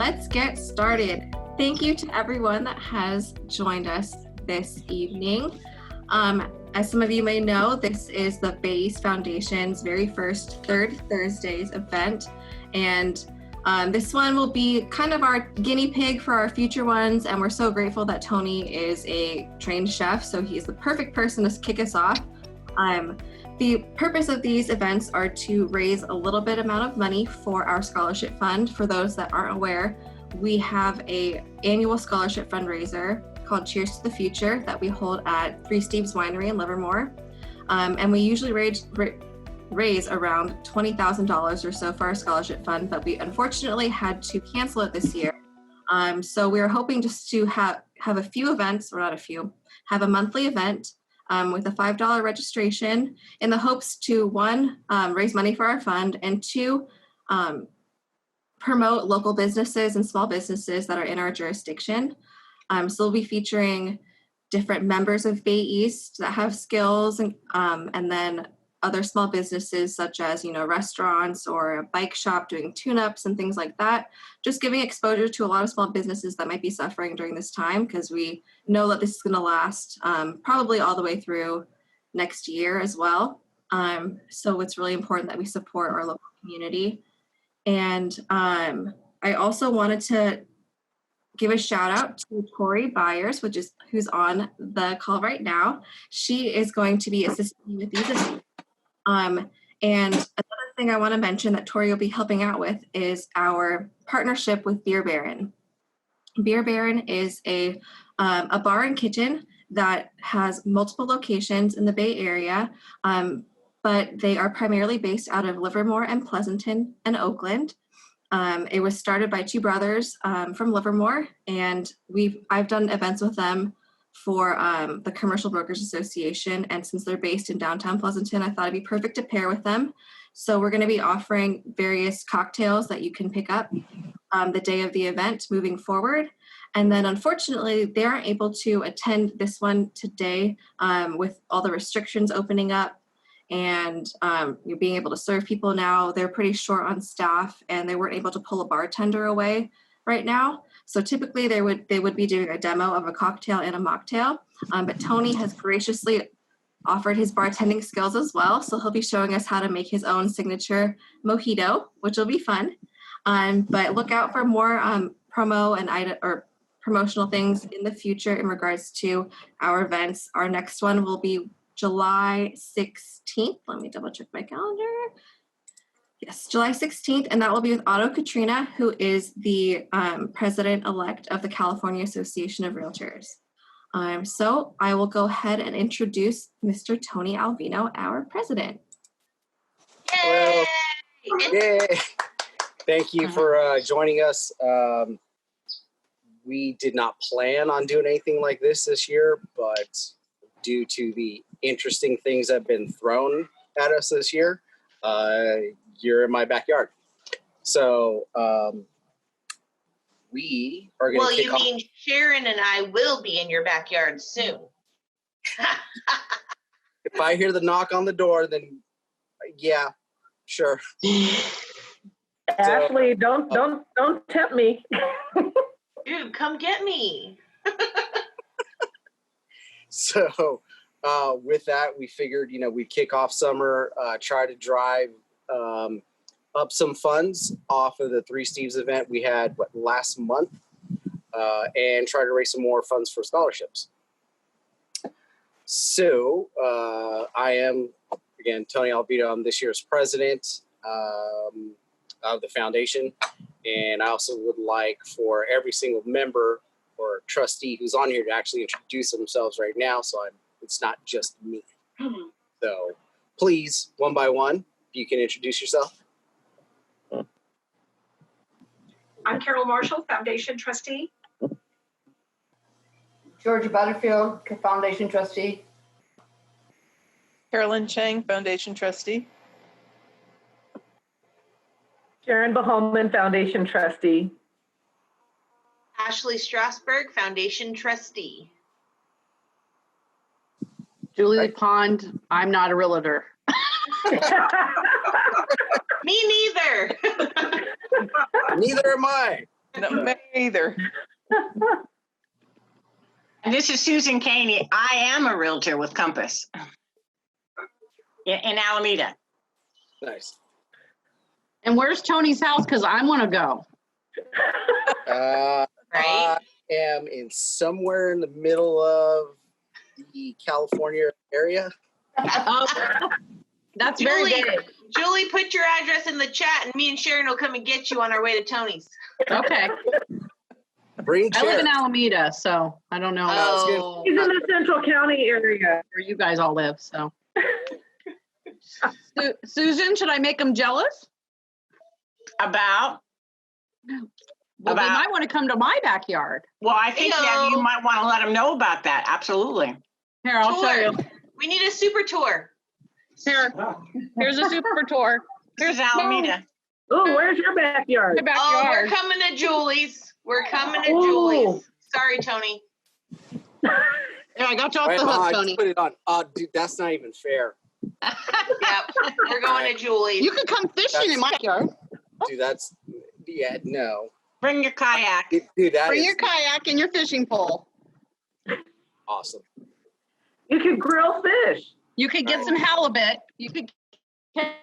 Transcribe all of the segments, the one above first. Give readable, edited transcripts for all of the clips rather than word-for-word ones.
let's get started. Thank you to everyone that has joined us this evening. As some of you may know, this is the Bay East Foundation's very first Third Thursdays event, and this one will be kind of our guinea pig for our future ones, and we're so grateful that Tony is a trained chef, so he's the perfect person to kick us off. The purpose of these events are to raise a little bit amount of money for our scholarship fund. For those that aren't aware, we have an annual scholarship fundraiser called Cheers to the Future that we hold at Three Steves Winery in Livermore. And we usually raise around $20,000 or so for our scholarship fund, but we unfortunately had to cancel it this year. So we are hoping just to have a few events, or not a few, have a monthly event with a $5 registration in the hopes to, one, raise money for our fund, and two, promote local businesses and small businesses that are in our jurisdiction. So we'll be featuring different members of Bay East that have skills, and then other small businesses such as, restaurants or a bike shop doing tune-ups and things like that. Just giving exposure to a lot of small businesses that might be suffering during this time, because we know that this is going to last probably all the way through next year as well. So it's really important that we support our local community. And I also wanted to give a shout out to Tori Byers, who's on the call right now. She is going to be assisting me with these events. And another thing I want to mention that Tori will be helping out with is our partnership with Beer Baron. Beer Baron is a bar and kitchen that has multiple locations in the Bay Area, but they are primarily based out of Livermore and Pleasanton and Oakland. It was started by two brothers from Livermore, and I've done events with them for the Commercial Brokers Association, and since they're based in downtown Pleasanton, I thought it'd be perfect to pair with them. So we're going to be offering various cocktails that you can pick up the day of the event moving forward. And then unfortunately, they aren't able to attend this one today with all the restrictions opening up, and you're being able to serve people now. They're pretty short on staff, and they weren't able to pull a bartender away right now. So typically they would be doing a demo of a cocktail and a mocktail, but Tony has graciously offered his bartending skills as well. So he'll be showing us how to make his own signature mojito, which will be fun. But look out for more promo and promotional things in the future in regards to our events. Our next one will be July 16th. Let me double check my calendar. Yes, July 16th, and that will be with Otto Katrina, who is the president-elect of the California Association of Realtors. So I will go ahead and introduce Mr. Tony Alvino, our president. Yay! Well, yay! Thank you for joining us. We did not plan on doing anything like this year, but due to the interesting things that have been thrown at us this year, you're in my backyard. So we are going to kick off. Well, you mean Sharon and I will be in your backyard soon. If I hear the knock on the door, then yeah, sure. Ashley, don't tempt me. Dude, come get me. So with that, we figured, we'd kick off summer, try to drive up some funds off of the Three Steves event we had last month, and try to raise some more funds for scholarships. So I am, again, Tony Alvino. I'm this year's president of the foundation, and I also would like for every single member or trustee who's on here to actually introduce themselves right now, so it's not just me. So please, one by one, if you can introduce yourself. I'm Carol Marshall, Foundation Trustee. Georgia Butterfield, Foundation Trustee. Carolyn Chang, Foundation Trustee. Sharon Bahoman, Foundation Trustee. Ashley Strasberg, Foundation Trustee. Julie Pond, I'm not a realtor. Me neither. Neither am I. No, me either. And this is Susan Caney. I am a realtor with Compass in Alameda. Nice. And where's Tony's house? Because I want to go. Right. Right? I am in somewhere in the middle of the California area. Oh, that's very Julie, good. Julie, put your address in the chat and me and Sharon will come and get you on our way to Tony's. Okay. Bring I live in chairs. Alameda, so I don't know Oh, He's in the Central County area. where you guys all live. So, Susan, should I make them jealous? About, Well, they might want to come to my backyard. well, I think that you Heyo. might want to let them know about that. Absolutely. Here, I'll show tour. you. We need a super tour. Here, here's a super tour. This is Alameda. Oh, where's your backyard? My Oh, we're backyard. coming to Julie's. We're coming to Ooh. Julie's. Sorry, Tony. Here, I got you off Wait, the hold on, hook, I just Tony. put it on. Dude, that's not even fair. Yep, we're going to Julie's. You can come fishing in my backyard. Dude, that's, yeah, no. Bring your kayak. Dude, that Bring is your kayak and your fishing pole. awesome. You could grill fish. You could get some halibut. You could get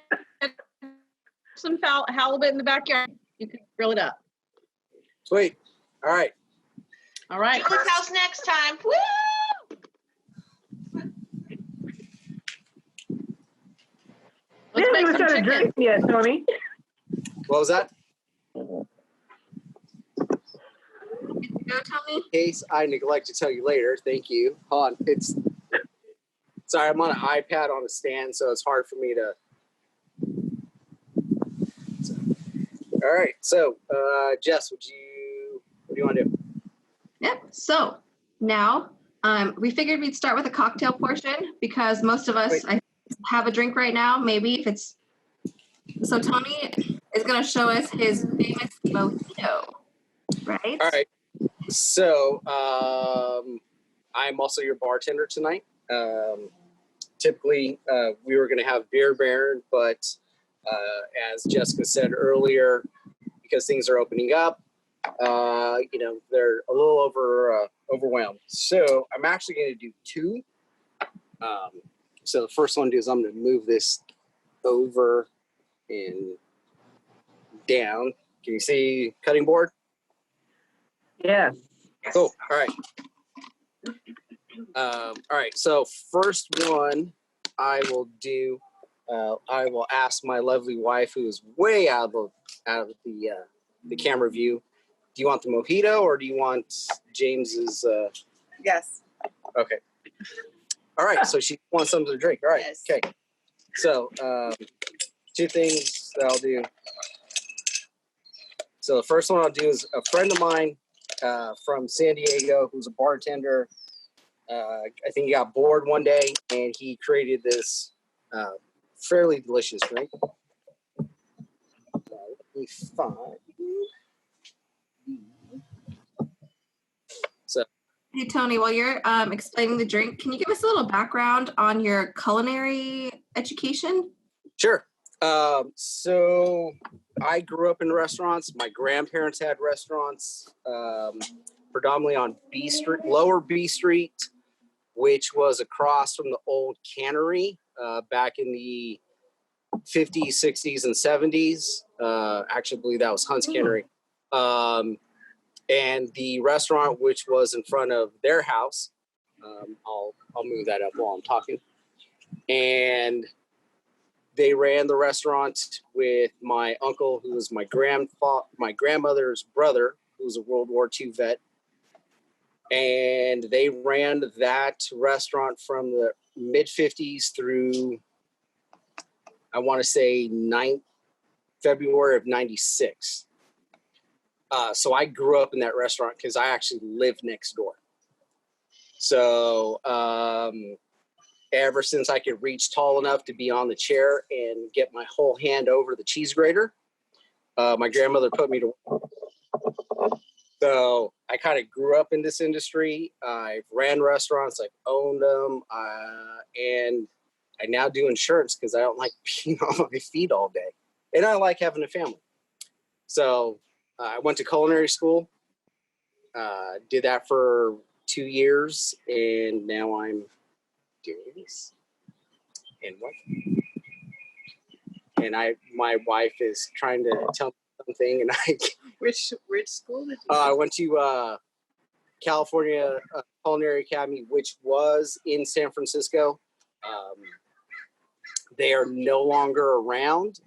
some halibut in the backyard. You could grill it up. Sweet. All right. All right. Julie's house next time. Woo! We Let's haven't make even some started chicken. drinking yet, Tony. What was that? Go, Tony. In case I neglect to tell you later, thank you. Hold on. Sorry, I'm on an iPad on a stand, so it's hard for me to. All right. So, Jess, what do you want to do? Yep. So now we figured we'd start with a cocktail portion because most of us have a drink right now. Maybe if it's so, Tony is going to show us his famous mojito, right? All right. So, I'm also your bartender tonight. Typically, we were going to have Beer Baron, but as Jessica said earlier, because things are opening up, they're a little overwhelmed. So I'm actually going to do two. So the first one is I'm going to move this over and down. Can you see cutting board? Yes. Cool. All right. All right. So first one I will do. I will ask my lovely wife, who is way out of the camera view. Do you want the mojito or do you want James's? Yes. Okay. All right. So she wants something to drink. All right. Yes. Okay. So two things that I'll do. So the first one I'll do is a friend of mine from San Diego who's a bartender. I think he got bored one day and he created this fairly delicious drink. Let me find. So, Hey, Tony, while you're explaining the drink, can you give us a little background on your culinary education? sure. So I grew up in restaurants. My grandparents had restaurants, predominantly on B Street, Lower B Street, which was across from the old cannery back in the 50s, 60s, and 70s. Actually, I believe that was Hunt's Cannery. And the restaurant, which was in front of their house, I'll move that up while I'm talking. And they ran the restaurant with my uncle, who was my grandmother's brother, who was a World War II vet. And they ran that restaurant from the mid 50s through, I want to say, February of 96. So I grew up in that restaurant because I actually lived next door. So ever since I could reach tall enough to be on the chair and get my whole hand over the cheese grater, my grandmother put me to work. So I kind of grew up in this industry. I've ran restaurants, I've owned them, and I now do insurance because I don't like being on my feet all day. And I like having a family. So I went to culinary school. Did that for 2 years, and now I'm doing this. And what? And my wife is trying to tell me something, and Which school did you I went to California Culinary Academy, which was in San Francisco. They are no longer around.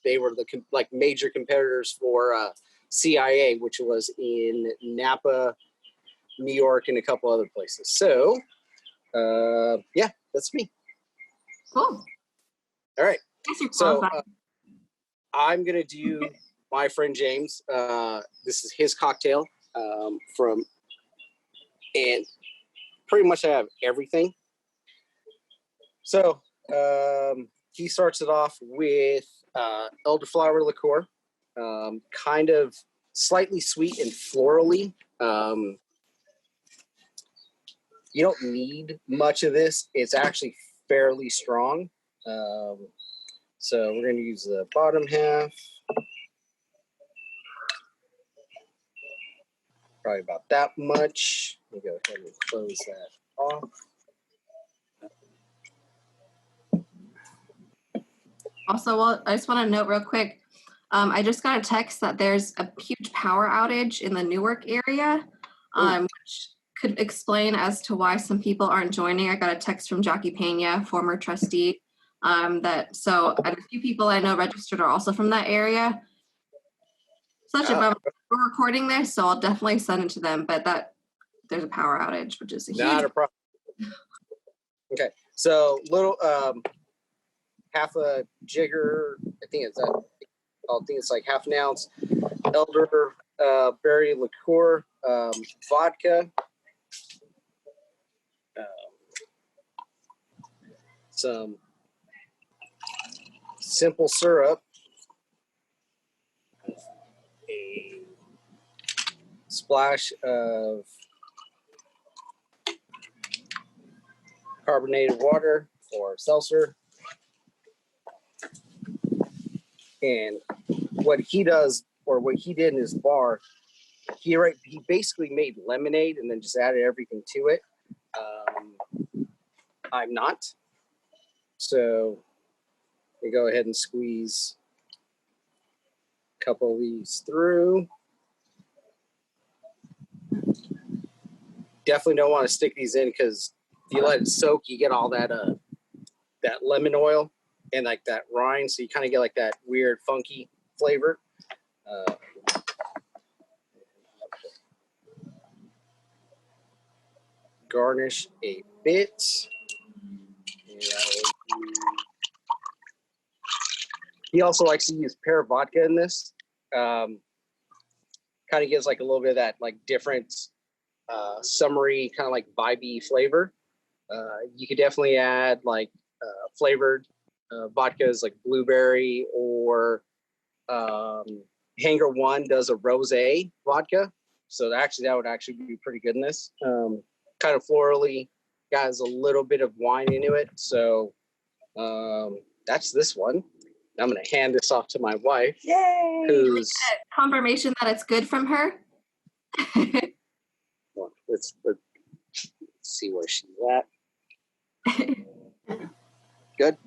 They were the major competitors for CIA, which was in Napa, New York, and a couple other places. So, yeah, that's me. Cool. All right. Guess you're So qualified. I'm gonna do my friend James. This is his cocktail and pretty much I have everything. So he starts it off with elderflower liqueur, kind of slightly sweet and florally. You don't need much of this. It's actually fairly strong. So we're going to use the bottom half. Probably about that much. Let me go ahead and close that off. Also, well, I just want to note real quick. I just got a text that there's a huge power outage in the Newark area, which could explain as to why some people aren't joining. I got a text from Jackie Pena, former trustee, and a few people I know registered are also from that area. Such a bummer. We're recording this, so I'll definitely send it to them. But there's a power outage, which is a Not huge. a problem. Okay, so little half a jigger. I think it's like half an ounce elderberry liqueur, vodka, some simple syrup, a splash of carbonated water or seltzer. And what he does, or what he did in his bar, he basically made lemonade and then just added everything to it. I'm not. So we go ahead and squeeze a couple of these through. Definitely don't want to stick these in because if you let it soak, you get all that lemon oil and like that rind, so you kind of get like that weird funky flavor. Garnish a bit. He also likes to use pear vodka in this. Kind of gives like a little bit of that like different summery kind of like vibey flavor. You could definitely add like flavored vodkas like blueberry, or Hangar One does a rosé vodka. So that would actually be pretty good in this. Kind of florally, has a little bit of wine into it. So that's this one. I'm going to hand this off to my wife. Yay! Who's Confirmation that it's good from her. well, let's see where she's at. Good.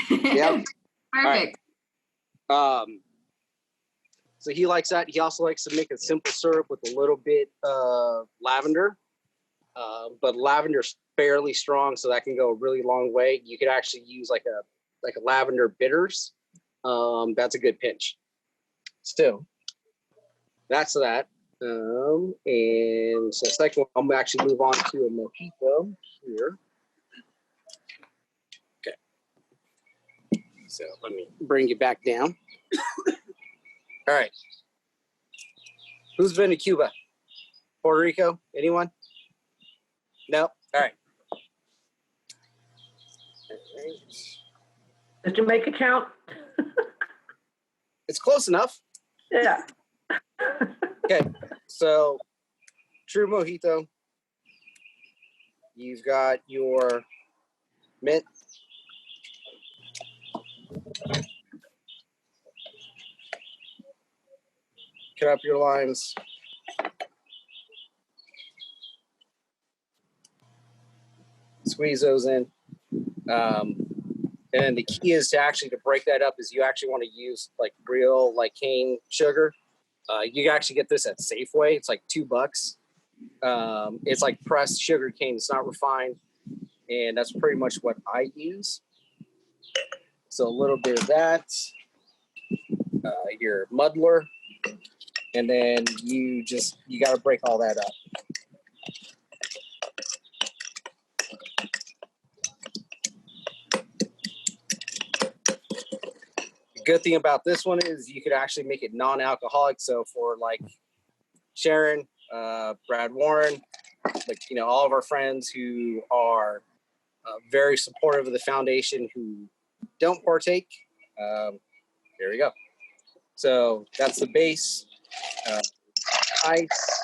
Yeah. Perfect. So he likes that. He also likes to make a simple syrup with a little bit of lavender, but lavender's fairly strong, so that can go a really long way. You could actually use like a lavender bitters. That's a good pinch. Still, that's that. And so second one, I'm gonna actually move on to a mojito here. Okay. So let me bring you back down. All right. Who's been to Cuba? Puerto Rico? Anyone? No? All right. Does Jamaica count? It's close enough. Yeah. Okay. So, true mojito. You've got your mint. cut up your limes. Squeeze those in. And then the key is to break that up is you actually want to use like real like cane sugar. You can actually get this at Safeway. It's like $2. It's like pressed sugar cane. It's not refined. And that's pretty much what I use. So a little bit of that, your muddler, and then you got to break all that up. The good thing about this one is you could actually make it non-alcoholic. So for like Sharon, Brad Warren, like, all of our friends who are very supportive of the foundation who don't partake, there we go. So that's the base. Ice,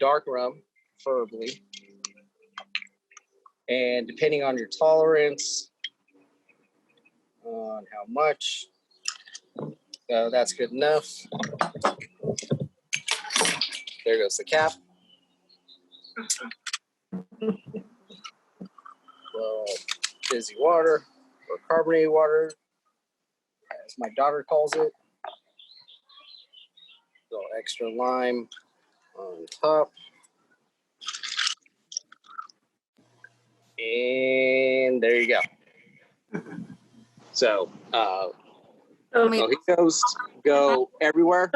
dark rum, preferably. And depending on your tolerance, on how much, that's good enough. There goes the cap. Well, fizzy water or carbonated water, as my daughter calls it. A little extra lime on top. And there you go. So, mojitos go everywhere.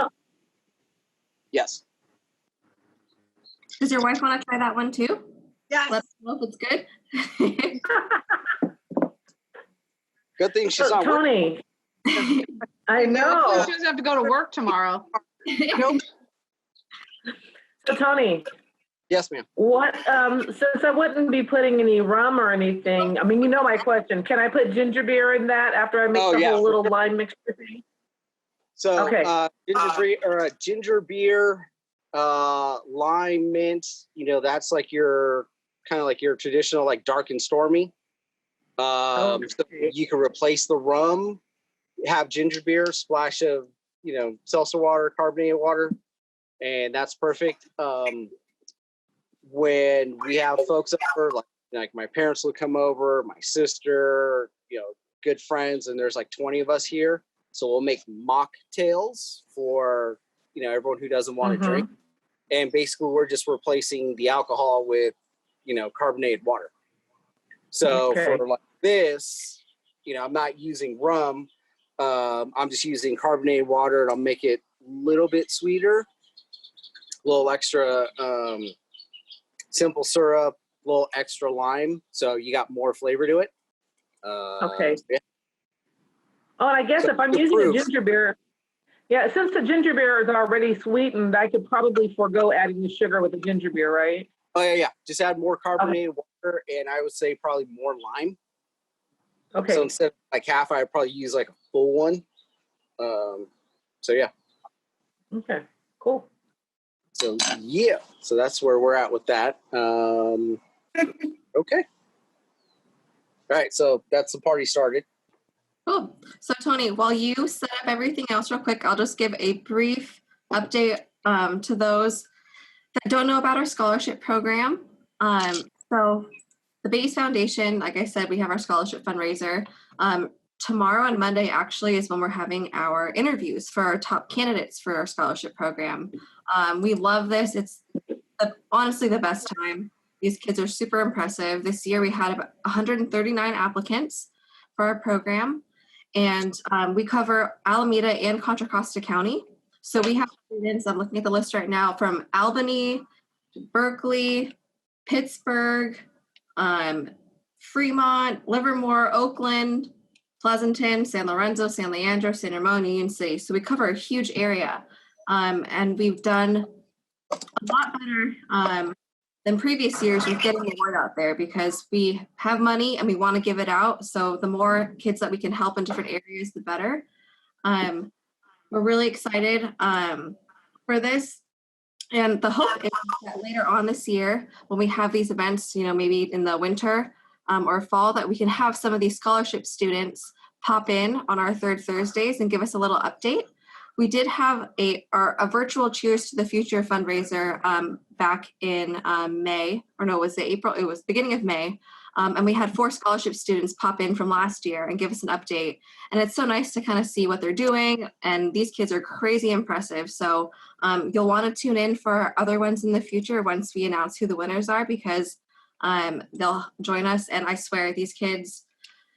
Yes. Does your wife want to try that one too? Yes. Let us know if it's good. Good thing she's So, not working. Tony, I She know. doesn't have to go to work tomorrow. Nope. So, Tony, Yes, ma'am. what, since I wouldn't be putting any rum or anything, I mean, you know my question. Can I put ginger beer in that after I make Oh, the yeah. whole little lime mixture thing? So, Okay. ginger beer, lime mint, that's like your kind of like your traditional like dark and stormy. So you can replace the rum, have ginger beer, splash of seltzer water, carbonated water, and that's perfect. When we have folks over, like my parents will come over, my sister, good friends, and there's like 20 of us here, so we'll make mocktails for everyone who doesn't want to drink, and basically we're just replacing the alcohol with carbonated water. So for like this, I'm not using rum. I'm just using carbonated water, and I'll make it a little bit sweeter, a little extra simple syrup, a little extra lime, so you got more flavor to it. Yeah. Oh, and I guess if I'm using a ginger beer, since the ginger beer is already sweetened, I could probably forego adding the sugar with the ginger beer, right? Oh, yeah. Just add more carbonated water, and I would say probably more lime. Okay. So instead of like half, I'd probably use like a full one. So, yeah. Okay, cool. So, yeah. So that's where we're at with that. Okay. All right. So that's the party started. Cool. So Tony, while you set up everything else real quick, I'll just give a brief update to those that don't know about our scholarship program. So the Base Foundation, like I said, we have our scholarship fundraiser. Tomorrow and Monday actually is when we're having our interviews for our top candidates for our scholarship program. We love this. It's honestly the best time. These kids are super impressive. This year we had about 139 applicants for our program, and we cover Alameda and Contra Costa County. So we have students, I'm looking at the list right now, from Albany, Berkeley, Pittsburgh, Fremont, Livermore, Oakland, Pleasanton, San Lorenzo, San Leandro, San Ramon, Union City. So we cover a huge area, and we've done a lot better than previous years with getting the word out there because we have money and we want to give it out. So the more kids that we can help in different areas, the better. We're really excited for this. And the hope is that later on this year, when we have these events, maybe in the winter or fall, that we can have some of these scholarship students pop in on our third Thursdays and give us a little update. We did have a virtual Cheers to the Future fundraiser back in May, or no, was it April? It was beginning of May. And we had 4 scholarship students pop in from last year and give us an update. And it's so nice to kind of see what they're doing. And these kids are crazy impressive. So you'll want to tune in for other ones in the future once we announce who the winners are, because they'll join us. And I swear, these kids,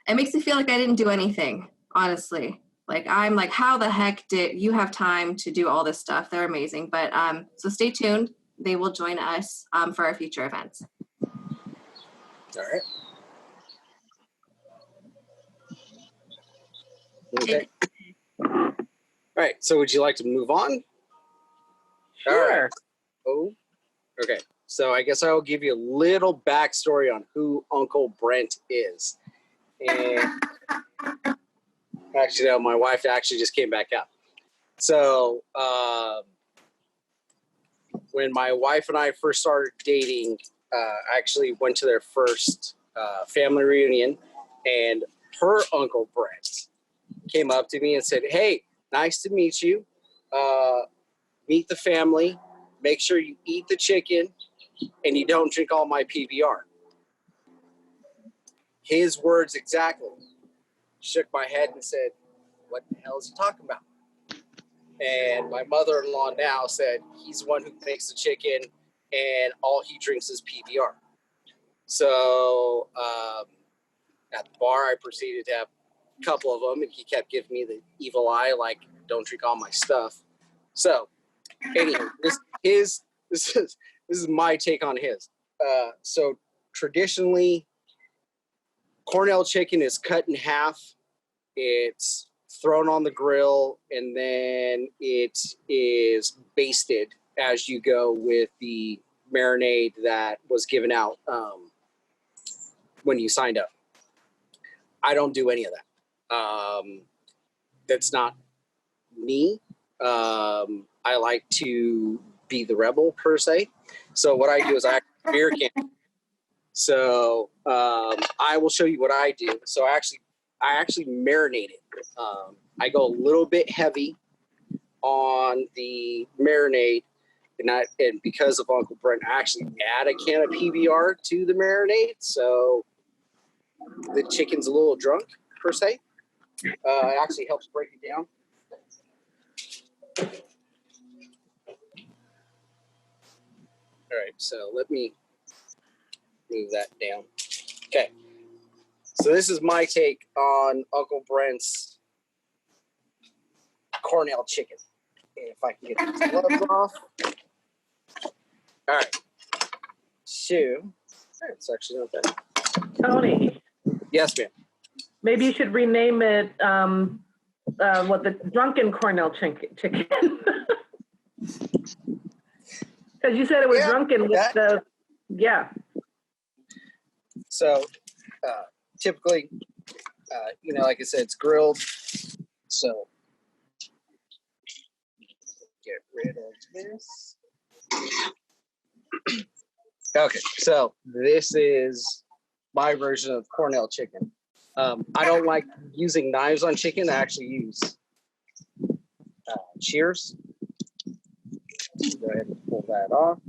it makes me feel like I didn't do anything, honestly. Like, I'm like, how the heck did you have time to do all this stuff? They're amazing. But so stay tuned. They will join us for our future events. All right. Okay. All right. So would you like to move on? Sure. All right. Oh, okay. So I guess I will give you a little backstory on who Uncle Brent is. And actually, no, my wife actually just came back out. So when my wife and I first started dating, I actually went to their first family reunion, and her Uncle Brent came up to me and said, "Hey, nice to meet you. Meet the family. Make sure you eat the chicken and you don't drink all my PBR." His words exactly. Shook my head and said, "What the hell is he talking about?" And my mother-in-law now said he's the one who makes the chicken and all he drinks is PBR. So at the bar, I proceeded to have a couple of them, and he kept giving me the evil eye, like, don't drink all my stuff. So anyway, this is my take on his. So traditionally, Cornell chicken is cut in half. It's thrown on the grill, and then it is basted as you go with the marinade that was given out when you signed up. I don't do any of that. That's not me. I like to be the rebel, per se. So what I do is I beer can. So I will show you what I do. So I actually marinate it. I go a little bit heavy on the marinade, and because of Uncle Brent, I actually add a can of PBR to the marinade, so the chicken's a little drunk, per se. It actually helps break it down. All right, so let me move that down. Okay, so this is my take on Uncle Brent's Cornell chicken. If I can get these gloves off. All right. So, it's actually not bad. Tony, Yes, ma'am. maybe you should rename it, the drunken Cornell chicken. Because you said it was drunken with yeah. So, typically, like I said, it's grilled. So, get rid of this. Okay, so this is my version of Cornell chicken. I don't like using knives on chicken. I actually use shears. Go ahead and pull that off.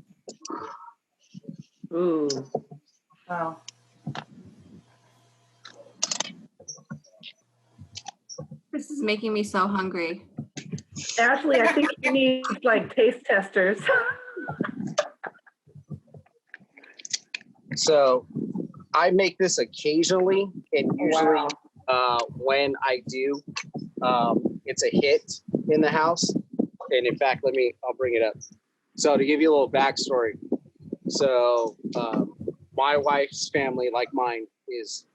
Ooh. Wow. This is making me so hungry. Ashley, I think you need like taste testers. So I make this occasionally, and usually when I do, it's a hit in the house. And in fact, I'll bring it up. So to give you a little backstory. So my wife's family, like mine, is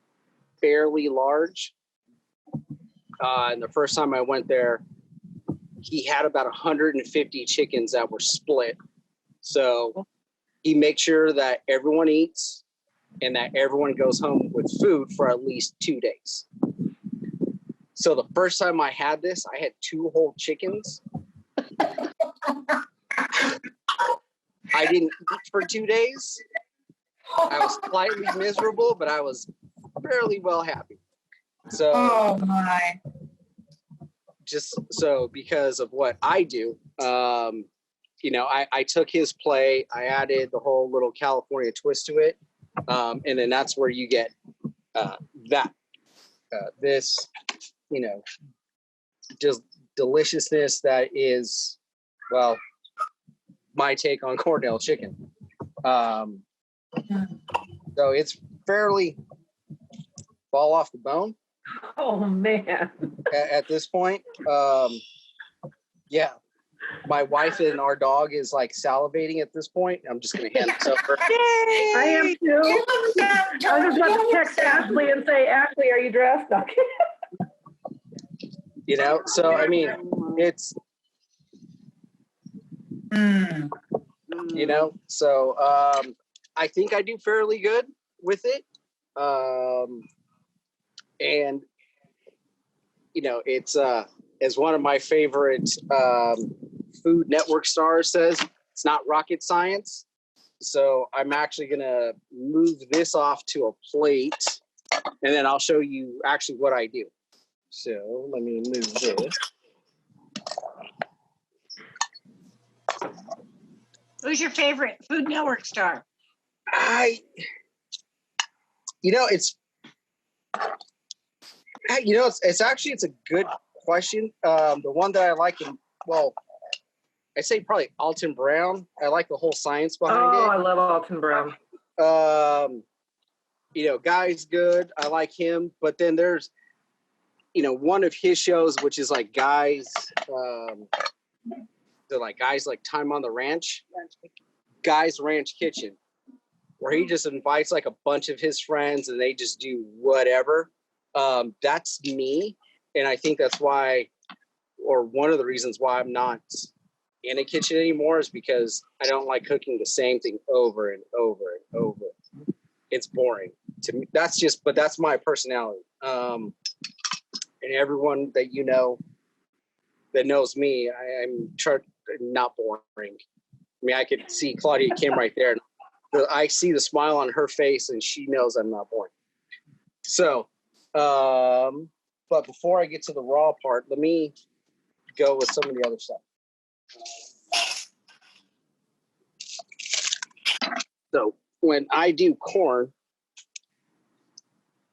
fairly large. And the first time I went there, he had about 150 chickens that were split. So he makes sure that everyone eats and that everyone goes home with food for at least 2 days. So the first time I had this, I had 2 whole chickens. I didn't eat for 2 days. I was slightly miserable, but I was fairly well happy. So Oh my. just so because of what I do, you know, I took his play, I added the whole little California twist to it, and then that's where you get this, you know, just deliciousness that is, well, my take on Cornell chicken. So it's fairly fall off the bone. Oh man. At this point. Yeah, my wife and our dog is like salivating at this point. I'm just gonna hand this over. I am too. I was just about to text Ashley and say, Ashley, are you dressed? Okay. You know, so I mean, it's you know, so I think I do fairly good with it. And you know, it's as one of my favorite Food Network stars says, it's not rocket science. So I'm actually gonna move this off to a plate, and then I'll show you actually what I do. So let me move this. Who's your favorite Food Network star? You know, it's actually it's a good question. The one that I like, well, I say probably Alton Brown. I like the whole science behind it. Oh, I love Alton Brown. You know, Guy's good. I like him. But then there's, you know, one of his shows, which is like Guys, they're like Guys like Time on the Ranch, Guy's Ranch Kitchen, where he just invites like a bunch of his friends and they just do whatever. That's me. And I think that's why, or one of the reasons why I'm not in a kitchen anymore is because I don't like cooking the same thing over and over and over. It's boring to me. But that's my personality. And everyone that you know that knows me, I'm not boring. I mean, I could see Claudia Kim right there. I see the smile on her face and she knows I'm not boring. So, but before I get to the raw part, let me go with some of the other stuff. So when I do corn,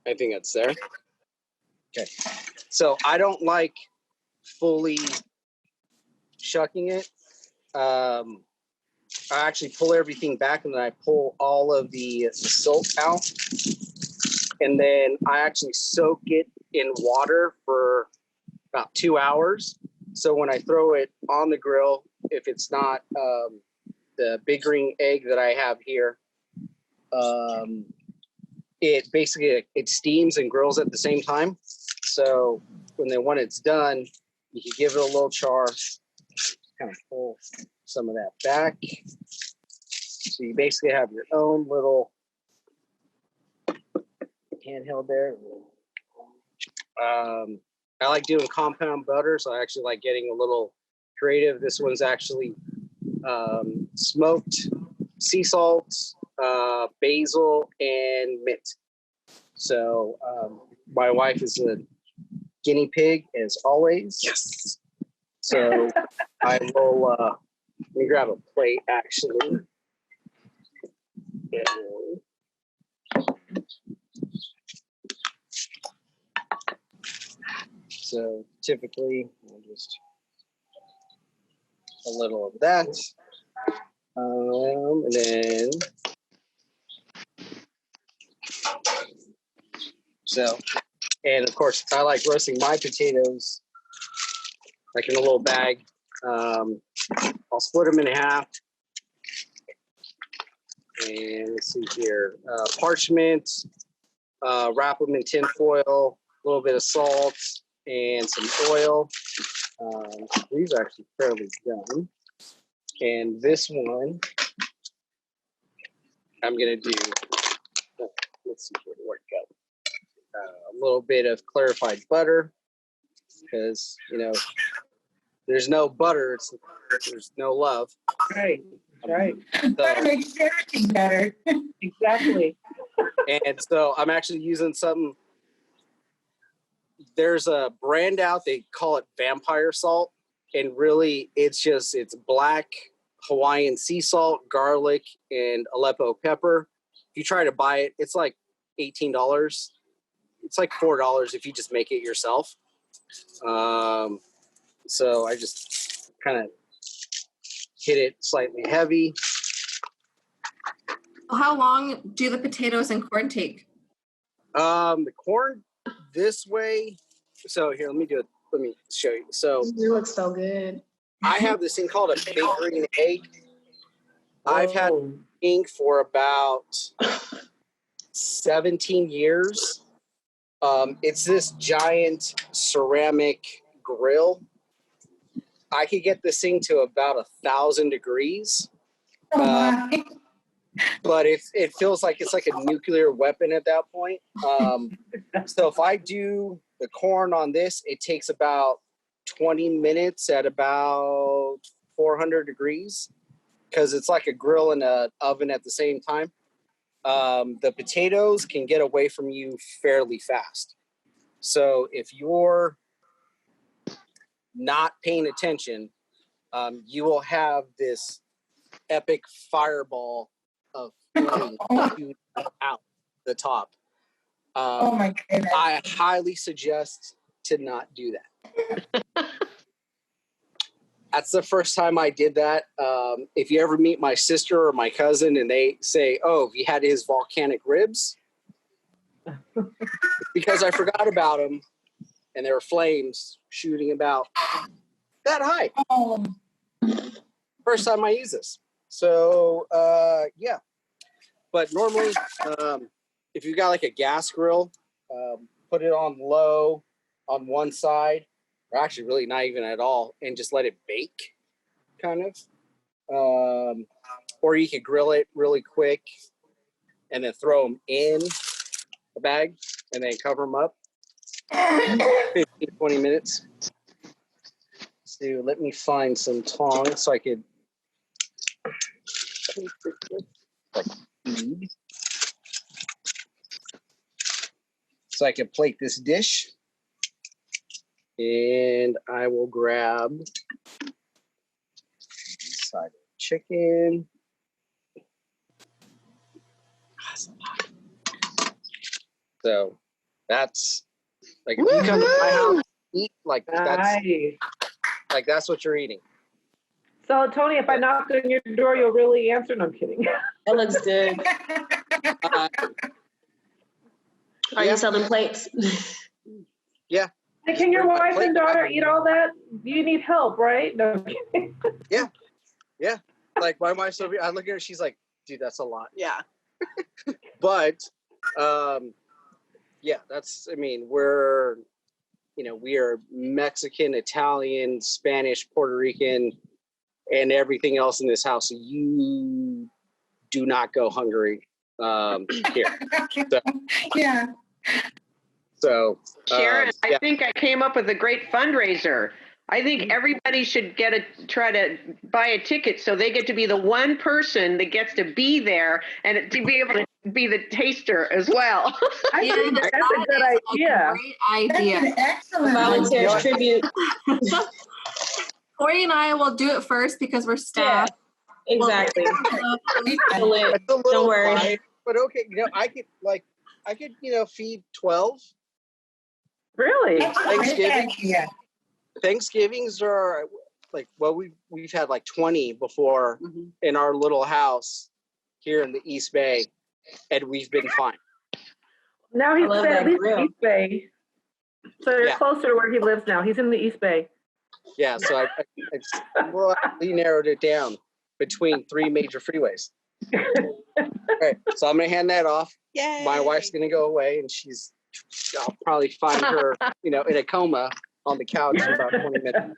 I think that's there. Okay. So I don't like fully shucking it. I actually pull everything back and then I pull all of the silt out. And then I actually soak it in water for about 2 hours. So when I throw it on the grill, if it's not the big ring egg that I have here, it basically it steams and grills at the same time. So when it's done, you can give it a little char, kind of pull some of that back. So you basically have your own little handheld there. I like doing compound butter, so I actually like getting a little creative. This one's actually smoked sea salt, basil, and mint. So my wife is a guinea pig, as always. Yes. So I will, let me grab a plate, actually. So typically, I'll just a little of that. And then, so, and of course, I like roasting my potatoes like in a little bag. I'll split them in half. And let's see here, parchment, wrap them in tin foil, a little bit of salt, and some oil. These are actually fairly done. And this one, I'm gonna do, let's see where it go. A little bit of clarified butter, because, you know, there's no butter, there's no love. Right, right. That makes everything better. Exactly. And so I'm actually using some there's a brand out, they call it vampire salt. And really, it's black Hawaiian sea salt, garlic, and Aleppo pepper. If you try to buy it, it's like $18. It's like $4 if you just make it yourself. So I just kind of hit it slightly heavy. How long do the potatoes and corn take? The corn this way. So here, let me do it. Let me show you. So It looks so good. I have this thing called a fake green egg. I've had ink for about 17 years. It's this giant ceramic grill. I could get this thing to about 1,000 degrees. Oh my. But it feels like it's like a nuclear weapon at that point. So if I do the corn on this, it takes about 20 minutes at about 400 degrees because it's like a grill and an oven at the same time. The potatoes can get away from you fairly fast. So if you're not paying attention, you will have this epic fireball of flame shooting out the top. Oh my goodness. I highly suggest to not do that. That's the first time I did that. If you ever meet my sister or my cousin and they say, "Oh, he had his volcanic ribs," because I forgot about them and there were flames shooting about that high. Oh, First time I use this. So, yeah. But normally, if you got like a gas grill, put it on low on one side, or actually really not even at all, and just let it bake, kind of. Or you could grill it really quick and then throw them in a bag and then cover them up. 15, 20 minutes. So let me find some tongs so I could so I can plate this dish. And I will grab side of chicken. So that's like if you come to my house, eat like Nice. that's what you're eating. So Tony, if I knock on your door, you'll really answer? No, I'm kidding. That looks good. Are Yeah. you selling plates? Yeah. Hey, can your wife and daughter eat all that? You need help, right? No, I'm kidding. Yeah. Like my wife's over here, I look at her, she's like, dude, that's a lot. Yeah. But yeah, that's, I mean, we're, we are Mexican, Italian, Spanish, Puerto Rican, and everything else in this house. So you do not go hungry here. So, yeah. So Sharon, yeah. I think I came up with a great fundraiser. I think everybody should try to buy a ticket so they get to be the one person that gets to be there and to be able to be the taster as well. I think that's a good idea. Great That's idea. an excellent Volunteer idea. tribute. Corey and I will do it first because we're staff. Exactly. That's a little Don't worry. light, but okay, I could feed 12. Really? Thanksgiving. Yeah. Thanksgivings are like, well, we've had like 20 before in our little house here in the East Bay, and we've been fine. Now he's I love at that least grill. East Bay. So you're Yeah. closer to where he lives now. He's in the East Bay. Yeah, so I narrowed it down between 3 major freeways. All right, so I'm gonna hand that off. Yay. My wife's gonna go away, and I'll probably find her, in a coma on the couch in about 20 minutes.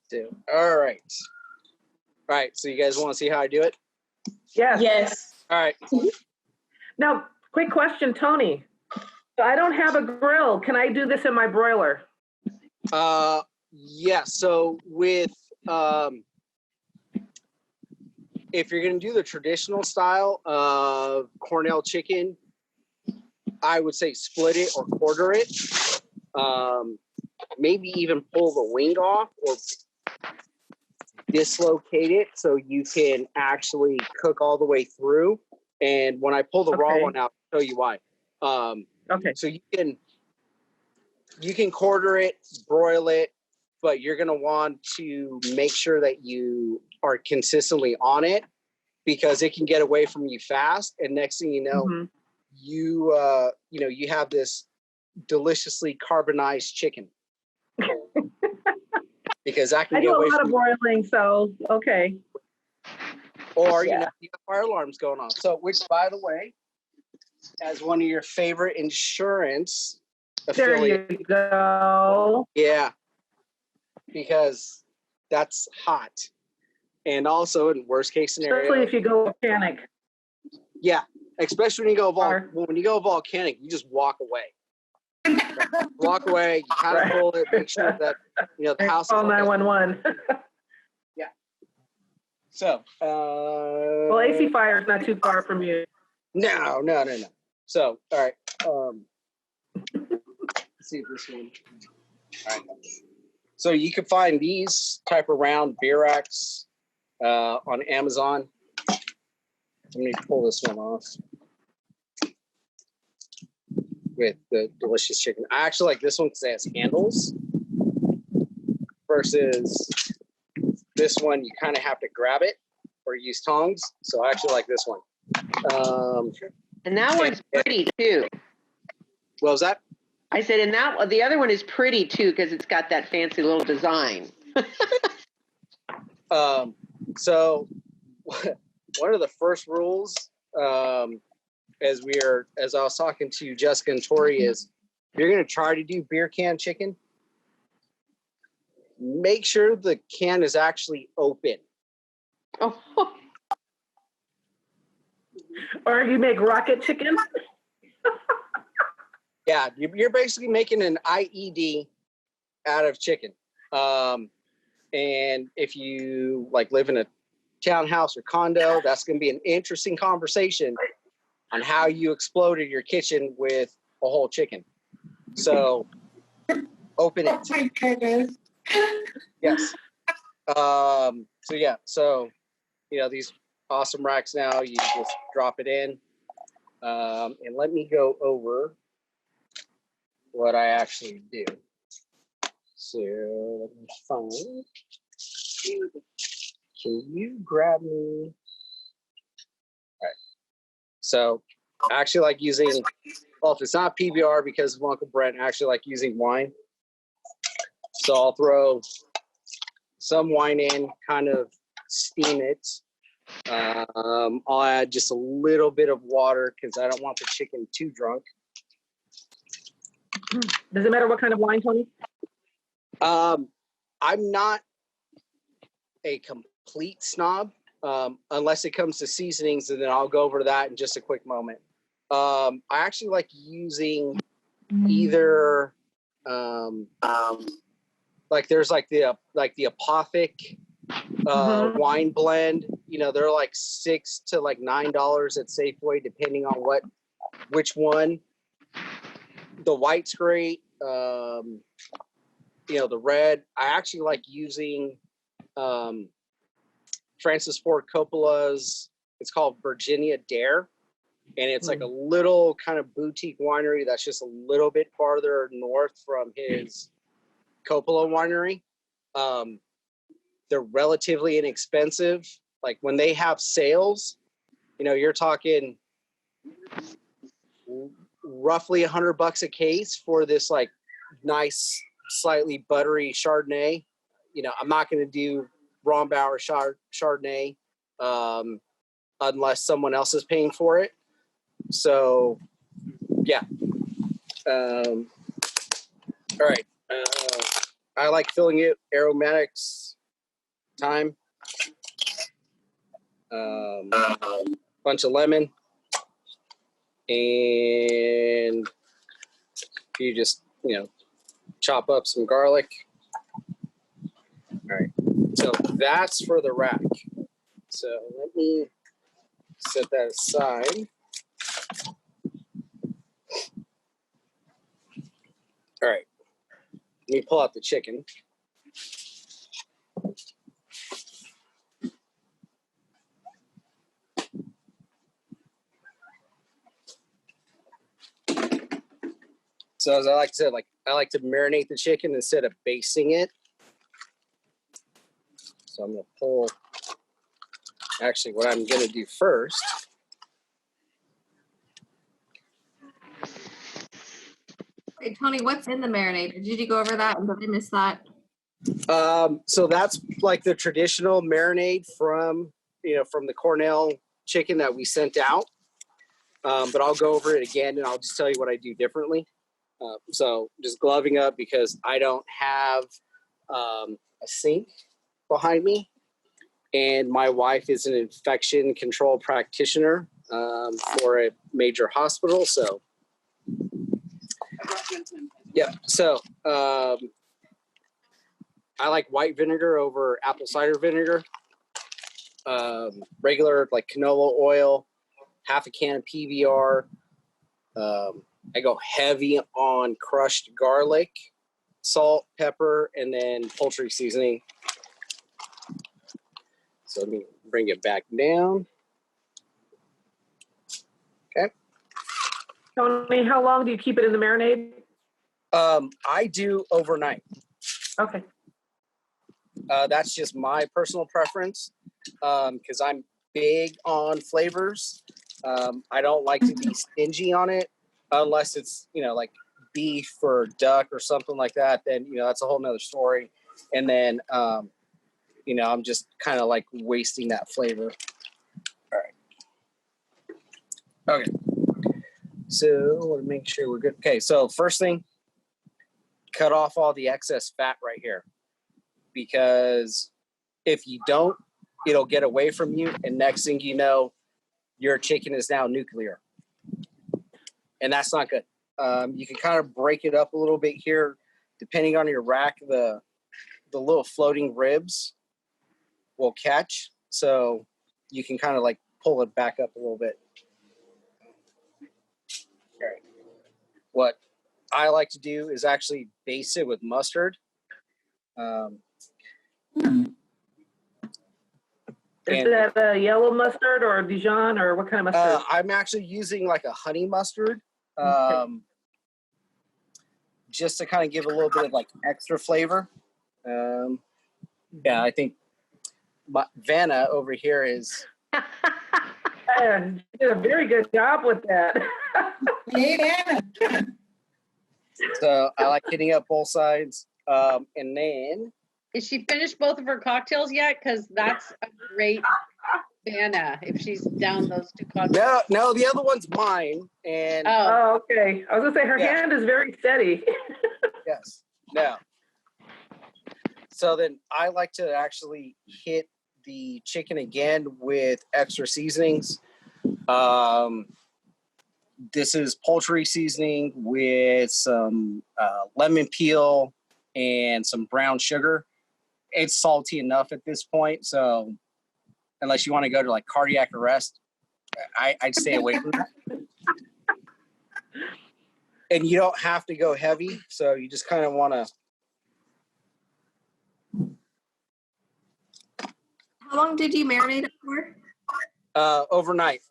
So, all right. So you guys want to see how I do it? Yes. Yes. All right. Now, quick question, Tony. So I don't have a grill. Can I do this in my broiler? Yeah. So with if you're gonna do the traditional style of Cornell chicken, I would say split it or quarter it. Maybe even pull the wing off or dislocate it so you can actually cook all the way through. And when I pull the raw Okay. one out, I'll show you why. Okay. So you can quarter it, broil it, but you're going to want to make sure that you are consistently on it because it can get away from you fast. And next thing you know, Mhm. you have this deliciously carbonized chicken. Because that can I get do a away lot from of broiling, so, okay. or Yeah. you have fire alarms going on. So, which, by the way, as one of your favorite insurance There affiliates, you go. yeah, because that's hot, and also in worst case Especially scenario, if you go volcanic. yeah, especially when you go Or- when you go volcanic, you just walk away. Walk away. You kind of Right. pull it. Make sure that the house. Call 911. So, Well, AC Fire is not too far from you. No. So, all right. Let's see if this one. All right. So you can find these type of round beer racks on Amazon. Let me pull this one off with the delicious chicken. I actually like this one because it has handles versus this one. You kind of have to grab it or use tongs. So I actually like this one. And that one's pretty too. What was that? I said, and that the other one is pretty too because it's got that fancy little design. So one of the first rules, as I was talking to Jessica and Tori, is if you're going to try to do beer can chicken, make sure the can is actually open. Oh, Or you make rocket chicken. Yeah, you're basically making an IED out of chicken. And if you live in a townhouse or condo, that's going to be an interesting conversation on how you exploded your kitchen with a whole chicken. So open it. Oh my goodness. Yes. So these awesome racks now, you just drop it in. And let me go over what I actually do. So let me find. Can you grab me? All right. So I actually like using, well, if it's not PBR because of Uncle Brent, I actually like using wine. So I'll throw some wine in, kind of steam it. I'll add just a little bit of water because I don't want the chicken too drunk. Does it matter what kind of wine, Tony? I'm not a complete snob unless it comes to seasonings, and then I'll go over to that in just a quick moment. I actually like using either there's the Apothic wine blend. They're like $6 to $9 at Safeway, depending on which one. The white's great. The red. I actually like using Francis Ford Coppola's. It's called Virginia Dare, and it's like a little kind of boutique winery that's just a little bit farther north from his Coppola winery. They're relatively inexpensive. Like when they have sales, you're talking roughly $100 a case for this nice, slightly buttery Chardonnay. I'm not going to do Rombauer Chardonnay unless someone else is paying for it. So, yeah. All right. I like filling it aromatics, thyme, bunch of lemon, and you just chop up some garlic. All right, so that's for the rack. So let me set that aside. Let me pull out the chicken. So as I like to say, I like to marinate the chicken instead of basting it. So I'm gonna pull, actually what I'm gonna do first. Okay, Tony, what's in the marinade? Did you go over that? Did I miss that? So that's like the traditional marinade from the Cornell chicken that we sent out. But I'll go over it again and I'll just tell you what I do differently. So just gloving up because I don't have a sink behind me. And my wife is an infection control practitioner for a major hospital. So, yeah. So I like white vinegar over apple cider vinegar. Regular like canola oil, half a can of PBR. I go heavy on crushed garlic, salt, pepper, and then poultry seasoning. So let me bring it back down. Okay. Tony, how long do you keep it in the marinade? I do overnight. Okay. That's just my personal preference because I'm big on flavors. I don't like to be stingy on it unless it's, like beef or duck or something like that. Then, that's a whole nother story. And then, I'm just kind of like wasting that flavor. All right. Okay. So I want to make sure we're good. Okay. So first thing, cut off all the excess fat right here, because if you don't, it'll get away from you. And next thing you know, your chicken is now nuclear. And that's not good. You can kind of break it up a little bit here, depending on your rack, the little floating ribs will catch. So you can kind of like pull it back up a little bit. All right. What I like to do is actually baste it with mustard. Is that a yellow mustard or a Dijon or what kind of mustard? I'm actually using like a honey mustard, just to kind of give a little bit of like extra flavor. Yeah, I think Vanna over here is. You did a very good job with that. Yeah. So I like hitting up both sides, and then. Is she finished both of her cocktails yet? Because that's a great Vanna if she's down those 2 cocktails. No, the other one's mine. And Oh, okay. I was gonna say her hand is very steady. Yes. No. So then I like to actually hit the chicken again with extra seasonings. This is poultry seasoning with some lemon peel and some brown sugar. It's salty enough at this point, so unless you want to go to like cardiac arrest, I'd stay away from that. And you don't have to go heavy, so you just kind of want to. How long did you marinate it for? Overnight.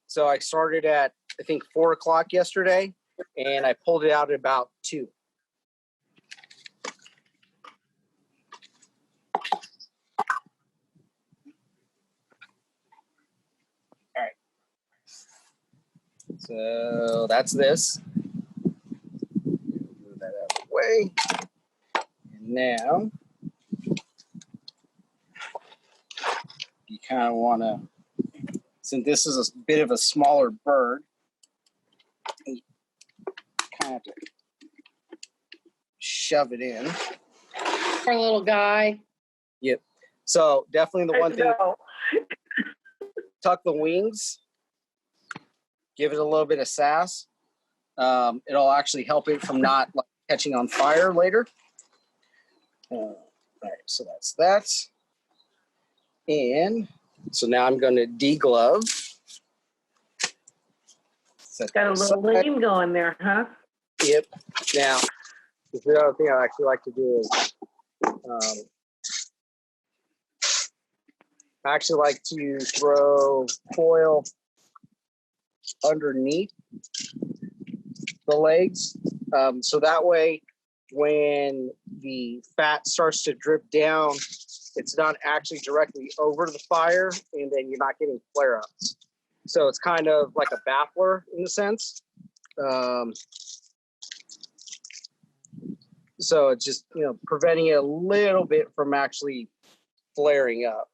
So I started at, I think, 4 o'clock yesterday, and I pulled it out at about 2. All right. So that's this. Move that out of the way. And now you kind of want to, since this is a bit of a smaller bird, you kind of have to shove it in. Poor little guy. Yep. So definitely the one thing, No. tuck the wings, give it a little bit of sass. It'll actually help it from not like catching on fire later. All right, so that's that. And so now I'm going to deglove. Got a little lane going there, huh? Yep. Now, The other thing I actually like to do is I actually like to throw foil underneath the legs. So that way, when the fat starts to drip down, it's not actually directly over the fire, and then you're not getting flare-ups. So it's kind of like a baffler in a sense. So it's just, preventing it a little bit from actually flaring up.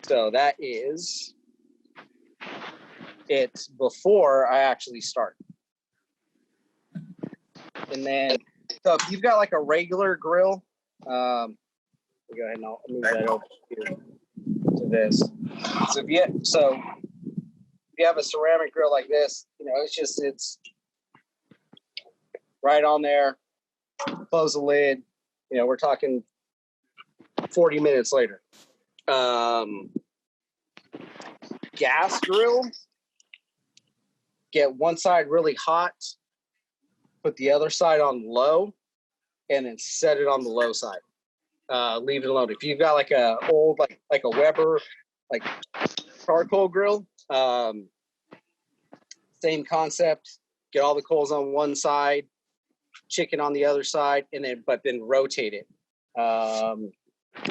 So that is it before I actually start. And then, so if you've got like a regular grill, go ahead and I'll move that over here to this. So if you have a ceramic grill like this, it's right on there. Close the lid. We're talking 40 minutes later. Gas grill, get one side really hot, put the other side on low, and then set it on the low side. Leave it alone. If you've got like a old like a Weber like charcoal grill, same concept. Get all the coals on one side, chicken on the other side, and then rotate it.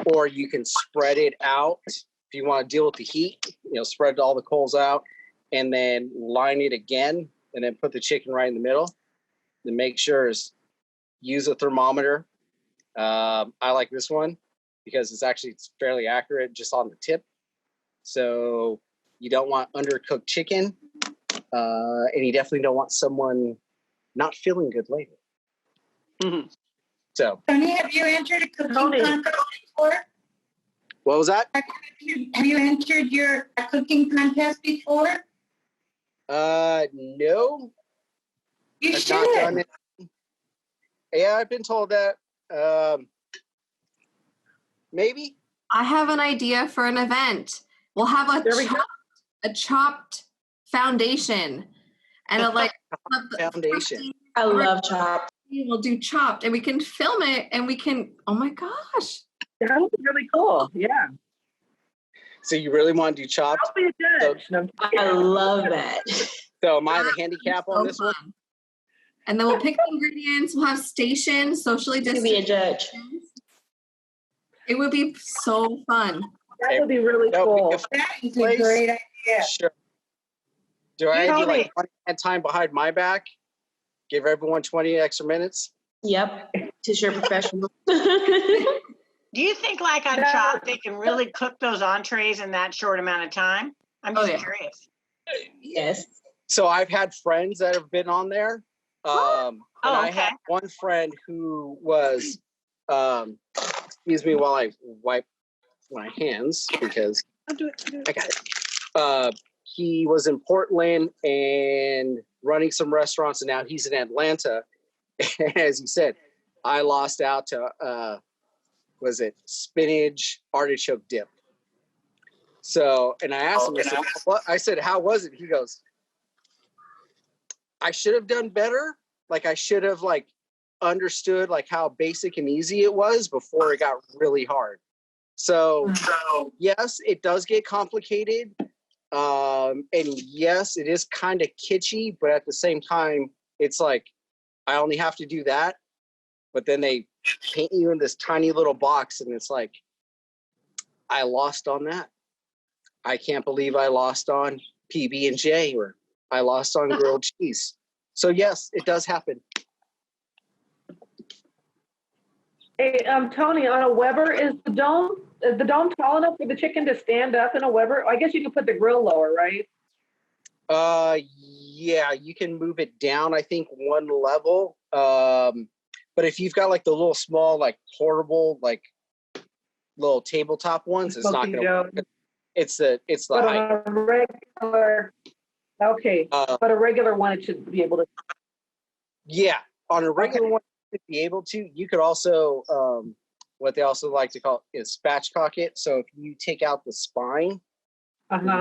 Or you can spread it out if you want to deal with the heat. Spread all the coals out, and then line it again, and then put the chicken right in the middle. Then make sure use a thermometer. I like this one because it's fairly accurate just on the tip. So you don't want undercooked chicken, and you definitely don't want someone not feeling good later. Mm-hmm. So, Tony, have you entered a cooking Tony. contest before? what was that? Have you entered your cooking contest before? No. You I've should. not done it. Yeah, I've been told that. Maybe. I have an idea for an event. We'll have a chopped foundation and Foundation. I love chopped. We'll do chopped and we can film it and we can, oh my gosh. That would be really cool. Yeah. So you really want to do chopped? I'll be a judge. No, I love that. So am I the handicap on this one? And then we'll pick the ingredients. We'll have stations, socially To be a distanced. judge. It would be so fun. that would be really cool. That is a great idea. Sure. Do I Tell do me. 20 time behind my back? Give everyone 20 extra minutes? Yep. Tis your professional. Do you think like on No. Chopped, they can really cook those entrees in that short amount of time? I'm just curious. Yes. So I've had friends that have been on there. And I had one friend who was, excuse me while I wipe my hands because I got it. He was in Portland and running some restaurants, and now he's in Atlanta. And as he said, I lost out to, was it spinach artichoke dip? So, and I asked him, I said, how was it? He goes, I should have done better. Like I should have understood how basic and easy it was before it got really hard. So yes, it does get complicated. And yes, it is kind of kitschy, but at the same time, it's I only have to do that. But then they paint you in this tiny little box, and it's I lost on that. I can't believe I lost on PB&J, or I lost on grilled cheese. So yes, it does happen. Hey, Tony, on a Weber, is the dome tall enough for the chicken to stand up in a Weber? I guess you can put the grill lower, right? Yeah, you can move it down, I think, one level. But if you've got the little small, portable, little tabletop ones, it's not going to work. It's the But height. on a regular, okay, but a regular one, it should be able to. Yeah, on a regular one, you could be able to. You could also, what they also like to call is spatchcock it. So if you take out the spine,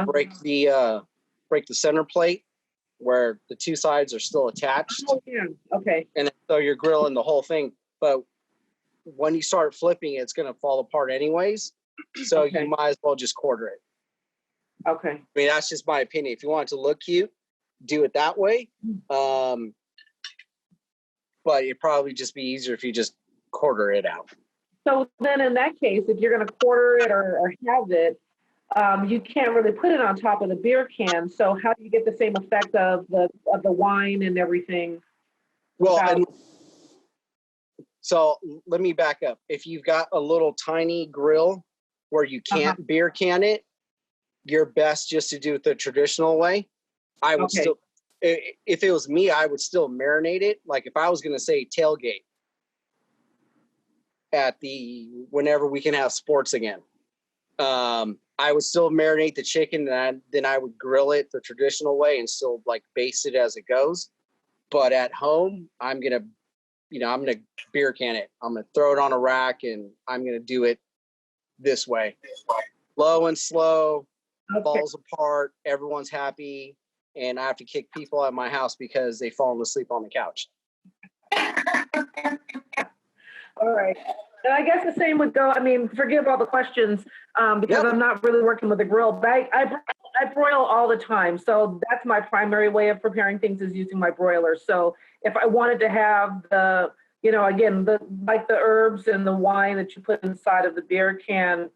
break the center plate, where the two sides are still attached. Oh, yeah, okay, And so you're grilling the whole thing. But when you start flipping, it's going to fall apart anyways. So Okay. you might as well just quarter it. okay. I mean, that's just my opinion. If you want it to look cute, do it that way. But it'd probably just be easier if you just quarter it out. So then in that case, if you're gonna quarter it or have it, you can't really put it on top of the beer can. So how do you get the same effect of the wine and everything? Well, without- and so let me back up. If you've got a little tiny grill where you can't beer can it, you're best just to do it the traditional way. I would Okay. still, if it was me, I would still marinate it. Like if I was going to say tailgate at whenever we can have sports again, I would still marinate the chicken, and then I would grill it the traditional way and still like baste it as it goes. But at home, I'm gonna beer can it. I'm gonna throw it on a rack, and I'm gonna do it this way, low and slow, Okay. falls apart. Everyone's happy, and I have to kick people out of my house because they've fallen asleep on the couch. All right. And I guess the same would go, I mean, forgive all the questions, because Yep. I'm not really working with a grill, but I broil all the time. So that's my primary way of preparing things, is using my broiler. So if I wanted to have the, again, like the herbs and the wine that you put inside of the beer can,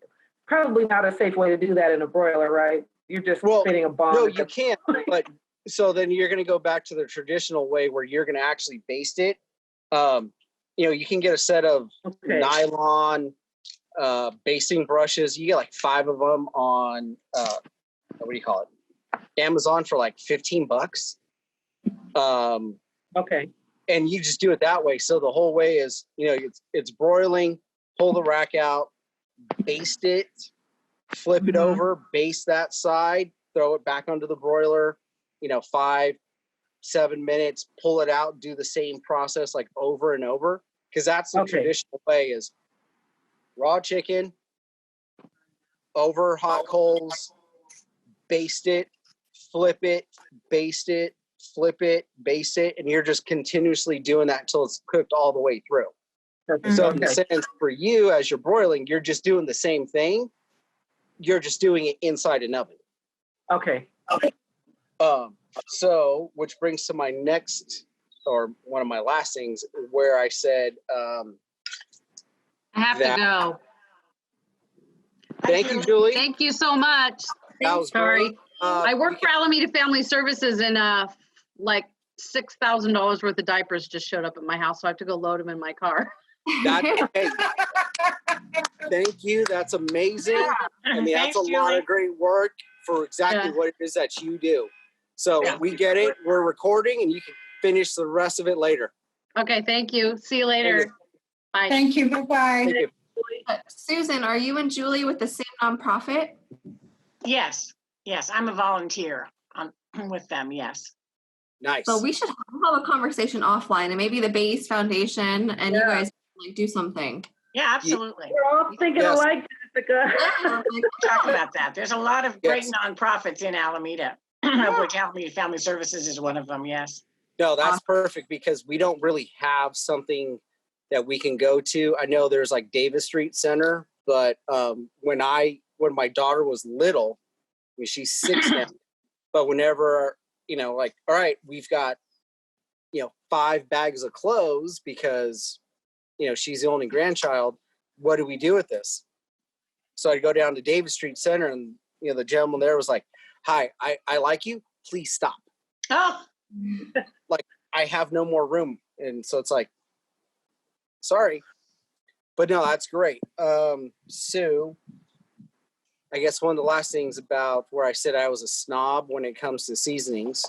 probably not a safe way to do that in a broiler, right? You're just creating a bomb. No, you can't. But so then you're going to go back to the traditional way where you're going to actually baste it. You can get a set of nylon basting brushes. You get like 5 of them on what do you call it? Amazon for like $15. Okay. And you just do it that way. So the whole way is, it's broiling, pull the rack out, baste it, flip it over, baste that side, throw it back onto the broiler, 5-7 minutes, pull it out, do the same process like over and over. Because that's the traditional way, is raw chicken over hot coals, baste it, flip it, baste it, flip it, baste it, and you're just continuously doing that until it's cooked all the way through. Perfect. So in the sense, for you, as you're broiling, you're just doing the same thing. You're just doing it inside an oven. Okay. So, which brings to my next, or one of my last things, where I said, I have to go. Thank you, Julie. Thank you so much. That was Sorry. great. I work for Alameda Family Services, and like $6,000 worth of diapers just showed up at my house, so I have to go load them in my car. Hey, thank you. That's amazing. I mean, that's a lot of great work for exactly what it is that you do. So we get it. We're recording, and you can finish the rest of it later. Okay, thank you. See you later. Bye. Thank you, bye-bye. Thank you. Susan, are you and Julie with the same nonprofit? Yes, I'm a volunteer with them, yes. Nice. So we should have a conversation offline, and maybe the Bay East Foundation and you guys like do something. Yeah, absolutely. We're all thinking alike, Jessica. We'll talk about that. There's a lot of great nonprofits in Alameda, of which Alameda Family Services is one of them, yes. No, that's perfect, because we don't really have something that we can go to. I know there's like Davis Street Center, but when my daughter was little, I mean, she's 6 now, but whenever, like, all right, we've got, 5 bags of clothes because, she's the only grandchild. What do we do with this? So I'd go down to Davis Street Center, and, the gentleman there was like, hi, I like you. Please stop. Oh. Like, I have no more room. And so it's like, sorry. But no, that's great. Sue, I guess one of the last things about where I said I was a snob when it comes to seasonings.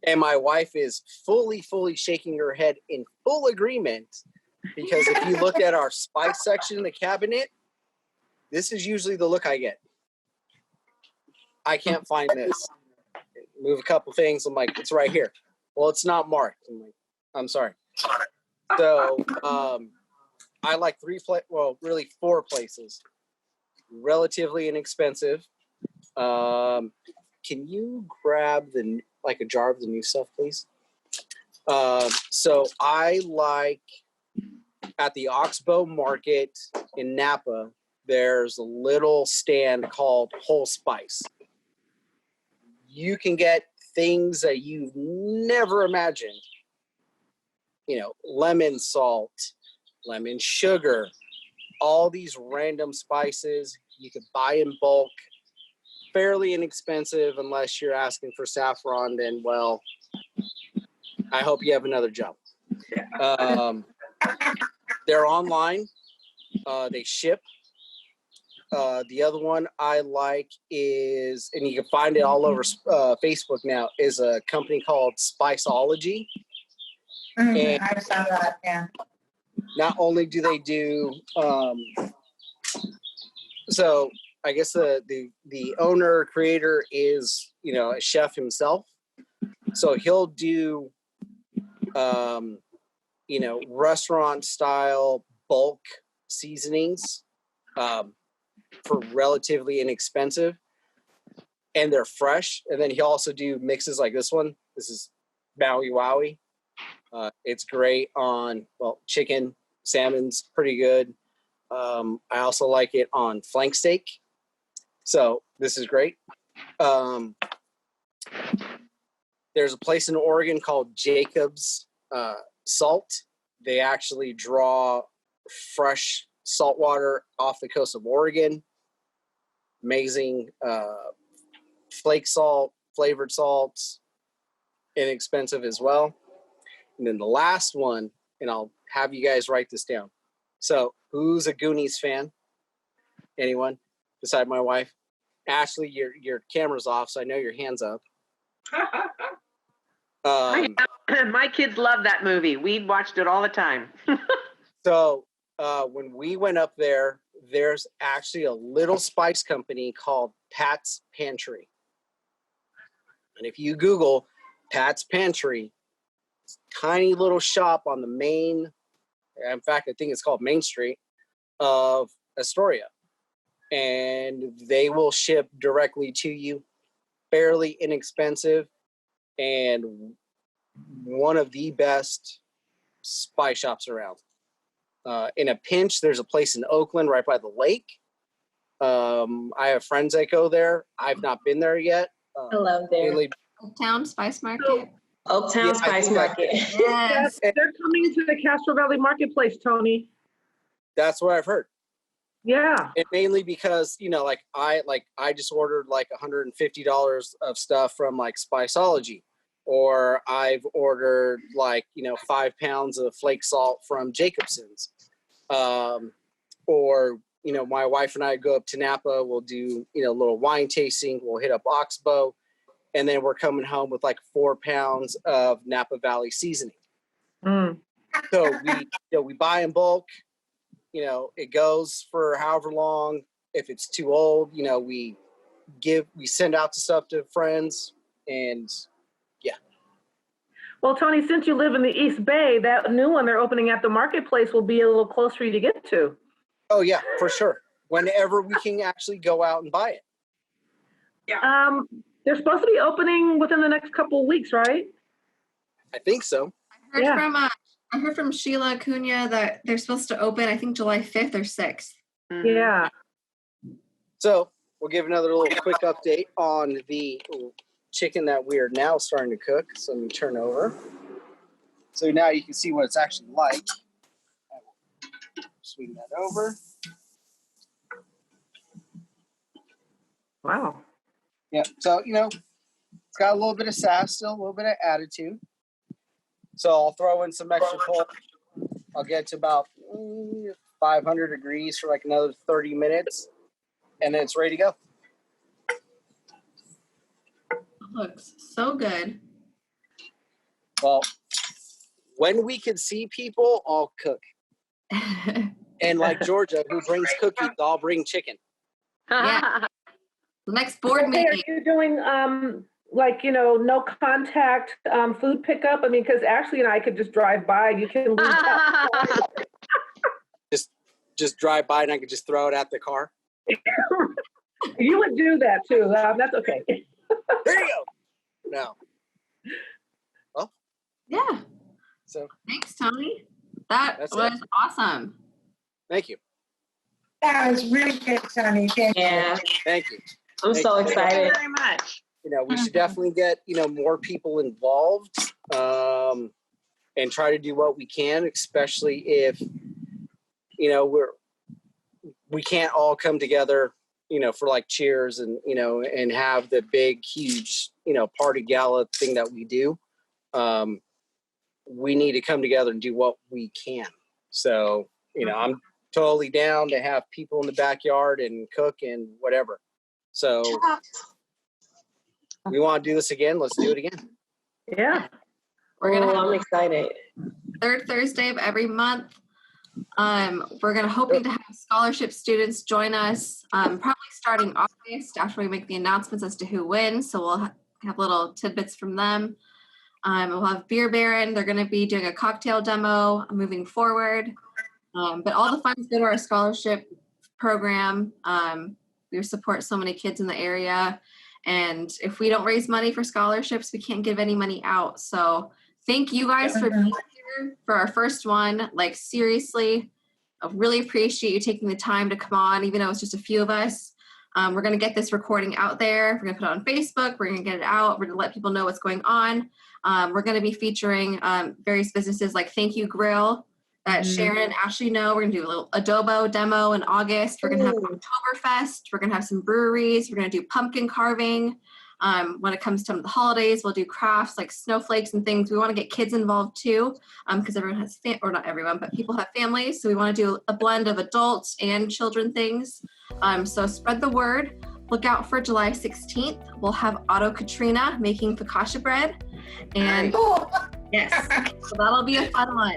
And my wife is fully shaking her head in full agreement, because if you look at our spice section in the cabinet, this is usually the look I get. I can't find this. Move a couple things. I'm like, it's right here. Well, it's not marked. I'm like, I'm sorry. So I like 4 places. Relatively inexpensive. can you grab a jar of the new stuff, please? So I like at the Oxbow Market in Napa, there's a little stand called Whole Spice. You can get things that you've never imagined. Lemon salt, lemon sugar, all these random spices. You could buy in bulk, fairly inexpensive unless you're asking for saffron, then, well, I hope you have another job. They're online. They ship. The other one I like is, and you can find it all over Facebook now, is a company called Spiceology. And I saw that, yeah. not only do they do, so I guess the owner creator is, a chef himself. So he'll do, restaurant style bulk seasonings for relatively inexpensive, and they're fresh. And then he'll also do mixes like this one. This is Maui Wowie. It's great on, chicken, salmon's pretty good. I also like it on flank steak. So this is great. There's a place in Oregon called Jacob's Salt. They actually draw fresh salt water off the coast of Oregon. Amazing flake salt, flavored salts, inexpensive as well. And then the last one, and I'll have you guys write this down. So who's a Goonies fan? Anyone beside my wife? Ashley, your camera's off, so I know your hand's up. My kids love that movie. We watched it all the time. So when we went up there, there's actually a little spice company called Pat's Pantry. And if you Google Pat's Pantry, it's a tiny little shop on the main, in fact, I think it's called Main Street of Astoria. And they will ship directly to you, fairly inexpensive, and one of the best spice shops around. In a pinch, there's a place in Oakland right by the lake. I have friends that go there. I've not been there yet. I love there. Oaktown Spice Market. Oaktown Spice Market. Yes. They're coming to the Castro Valley Marketplace, Tony. That's what I've heard. Yeah. And mainly because, I just ordered like $150 of stuff from like Spiceology, or I've ordered 5 pounds of flake salt from Jacobson's. Or, my wife and I go up to Napa, we'll do, a little wine tasting, we'll hit up Oxbow, and then we're coming home with like 4 pounds of Napa Valley seasoning. So we buy in bulk. It goes for however long. If it's too old, we send out the stuff to friends, and yeah. Well, Tony, since you live in the East Bay, that new one they're opening at the marketplace will be a little closer for you to get to. Oh yeah, for sure. Whenever we can actually go out and buy it. Yeah. They're supposed to be opening within the next couple of weeks, right? I think so. I heard from Sheila Cunha that they're supposed to open, I think, July 5th or 6th. Yeah. So we'll give another little quick update on the chicken that we are now starting to cook. So let me turn over. So now you can see what it's actually like. I will swing that over. Wow. Yeah. So, it's got a little bit of sass, still a little bit of attitude. So I'll throw in some extra coal. I'll get to about 500 degrees for like another 30 minutes, and then it's ready to go. Looks so good. Well, when we can see people, I'll cook. And like Georgia, who brings cookies, I'll bring chicken. Yeah. The next board meeting. Are you doing no contact food pickup? I mean, because Ashley and I could just drive by. You can leave just drive by, and I could just throw it at the car. You would do that too. That's okay. There you go. No. Yeah. So Thanks, Tony. That That's was it. awesome. thank you. That was really good, Tony. Thank you. Yeah, Thank you. I'm so Thank you. Thank you excited. very much. We should definitely get, more people involved, and try to do what we can, especially if, we can't all come together, for like cheers and, and have the big, huge, party gala thing that we do. We need to come together and do what we can. So, I'm totally down to have people in the backyard and cook and whatever. So we want to do this again. Let's do it again. Yeah. We're gonna I'm have excited. third Thursday of every month. We're hoping to have scholarship students join us, probably starting August after we make the announcements as to who wins. So we'll have little tidbits from them. We'll have Beer Baron. They're going to be doing a cocktail demo moving forward. But all the funds go to our scholarship program. We support so many kids in the area. And if we don't raise money for scholarships, we can't give any money out. So thank you guys for being here for our first one. Like, seriously, I really appreciate you taking the time to come on, even though it's just a few of us. We're going to get this recording out there. We're going to put it on Facebook. We're going to get it out. We're going to let people know what's going on. We're going to be featuring various businesses like Thank You Grill that Sharon and Ashley know. We're going to do a little adobo demo in August. We're going to have Oktoberfest. We're going to have some breweries. We're going to do pumpkin carving. When it comes to the holidays, we'll do crafts like snowflakes and things. We want to get kids involved too, because everyone has, or not everyone, but people have families. So we want to do a blend of adults and children things. So spread the word. Look out for July 16th. We'll have Otto Katrina making focaccia bread. And yes, so that'll be a fun one.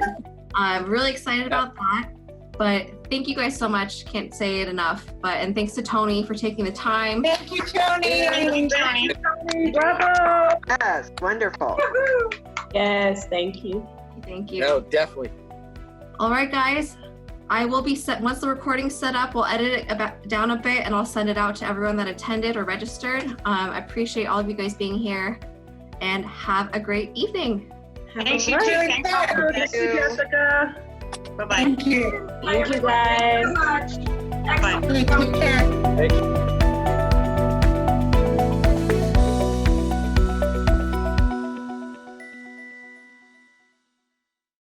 I'm really excited about that. But thank you guys so much. Can't say it enough. And thanks to Tony for taking the time. Thank you, Tony. Thank you, Tony. Bravo. Yes, wonderful. Yes, thank you. Thank you. No, definitely. All right, guys. I will be set once the recording's set up. We'll edit it down a bit, and I'll send it out to everyone that attended or registered. I appreciate all of you guys being here, and have a great evening. Thanks, you too. Thanks all for Thank this. you, Jessica. Bye-bye. Thank you. Thank you, guys. Bye-bye. Take care. Thank you.